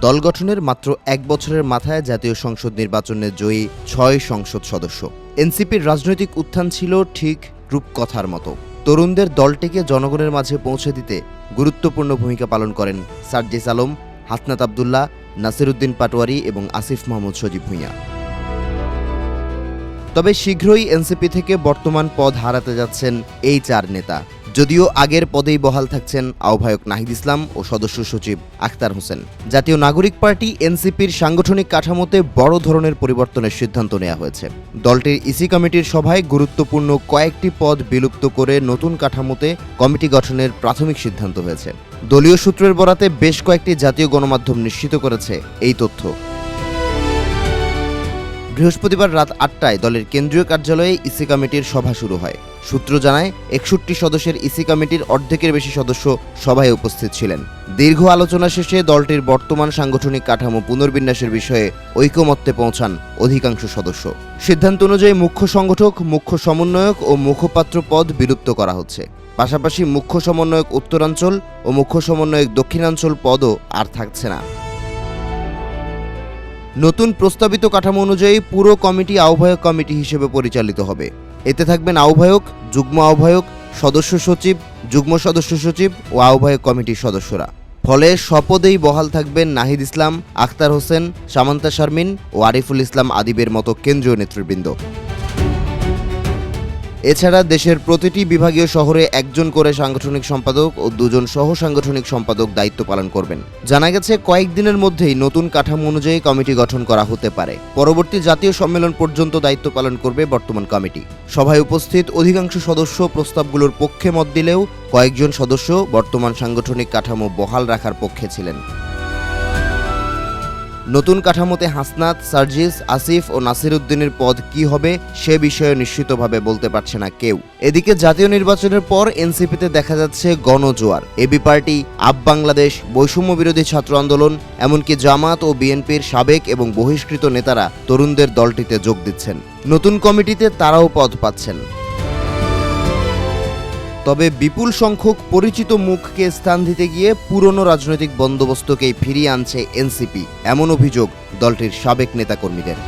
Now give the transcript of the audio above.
দল গঠনের মাত্র এক বছরের মাথায় জাতীয় সংসদ নির্বাচনে জয়ী ৬ সংসদ সদস্য। এনসিপির রাজনৈতিক উত্থান ছিল ঠিক রূপকথার মতো। তরুণদের দলটিকে জনগণের মাঝে পৌঁছে দিতে গুরুত্বপূর্ণ ভূমিকা পালন করেন সার্জিস আলম, হাসনাত আবদুল্লাহ, নাসির উদ্দিন পাটোয়ারি এবং আসিফ মাহমুদ সজীব ভূঁইয়া। তবে শীঘ্রই এনসিপি থেকে বর্তমান পদ হারাতে যাচ্ছেন এই ৪ নেতা। যদিও আগের পদেই বহাল থাকছেন আহ্বায়ক নাহিদ ইসলাম ও সদস্য সচিব আখতার হোসেন। জাতীয় নাগরিক পার্টি এনসিপির সাংগঠনিক কাঠামোতে বড় ধরনের পরিবর্তনের সিদ্ধান্ত নেওয়া হয়েছে। দলটির ইসি কমিটির সভায় গুরুত্বপূর্ণ কয়েকটি পদ বিলুপ্ত করে নতুন কাঠামোতে কমিটি গঠনের প্রাথমিক সিদ্ধান্ত হয়েছে। দলীয় সূত্রের বরাতে বেশ কয়েকটি জাতীয় গণমাধ্যম নিশ্চিত করেছে এই তথ্য। বৃহস্পতিবার রাত ৮টায় দলের কেন্দ্রীয় কার্যালয়ে ইসি কমিটির সভা শুরু হয়। সূত্র জানায় ৬১ সদস্যের ইসি কমিটির অর্ধেকের বেশি সদস্য সভায় উপস্থিত ছিলেন। দীর্ঘ আলোচনা শেষে দলটির বর্তমান সাংগঠনিক কাঠামো পুনর্বিন্যাসের বিষয়ে ঐকমত্যে পৌঁছান অধিকাংশ সদস্য। সিদ্ধান্ত অনুযায়ী মুখ্য সংগঠক, মুখ্য সমন্বয়ক ও মুখপাত্র পদ বিলুপ্ত করা হচ্ছে। পাশাপাশি মুখ্য সমন্বয়ক উত্তরাঞ্চল ও মুখ্য সমন্বয়ক দক্ষিণাঞ্চল পদও আর থাকছে না। নতুন প্রস্তাবিত কাঠামো অনুযায়ী পুরো কমিটি আহ্বায়ক কমিটি হিসেবে পরিচালিত হবে। এতে থাকবেন আহ্বায়ক, যুগ্ম আহ্বায়ক, সদস্য সচিব, যুগ্ম সদস্য সচিব ও আহ্বায়ক কমিটির সদস্যরা। ফলে স্বপদেই বহাল থাকবেন নাহিদ ইসলাম, আখতার হোসেন, সামান্তা শারমিন ও আরিফুল ইসলাম আদিবের মতো কেন্দ্রীয় নেতৃবৃন্দ। এছাড়া দেশের প্রতিটি বিভাগীয় শহরে একজন করে সাংগঠনিক সম্পাদক ও ২ জন সহ সাংগঠনিক সম্পাদক দায়িত্ব পালন করবেন। জানা গেছে কয়েকদিনের মধ্যেই নতুন কাঠামো অনুযায়ী কমিটি গঠন করা হতে পারে। পরবর্তী জাতীয় সম্মেলন পর্যন্ত দায়িত্ব পালন করবে বর্তমান কমিটি। সভায় উপস্থিত অধিকাংশ সদস্য প্রস্তাবগুলোর পক্ষে মত দিলেও কয়েকজন সদস্য বর্তমান সাংগঠনিক কাঠামো বহাল রাখার পক্ষে ছিলেন। নতুন কাঠামোতে হাসনাত, সার্জিস, আসিফ ও নাসির উদ্দিনের পদ কি হবে সে বিষয়ে নিশ্চিতভাবে বলতে পারছে না কেউ। এদিকে জাতীয় নির্বাচনের পর এনসিপিতে দেখা যাচ্ছে গণজোয়ার। এবি পার্টি, আপ বাংলাদেশ, বৈষম্য বিরোধী ছাত্র আন্দোলন, এমনকি জামাত ও বিএনপির সাবেক এবং বহিষ্কৃত নেতারা তরুণদের দলটিতে যোগ দিচ্ছেন। নতুন কমিটিতে তারাও পদ পাচ্ছেন। তবে বিপুল সংখ্যক পরিচিত মুখকে স্থান দিতে গিয়ে পুরনো রাজনৈতিক বন্দোবস্তকেই ফিরিয়ে আনছে এনসিপি, এমন অভিযোগ দলটির সাবেক নেতাকর্মীদের।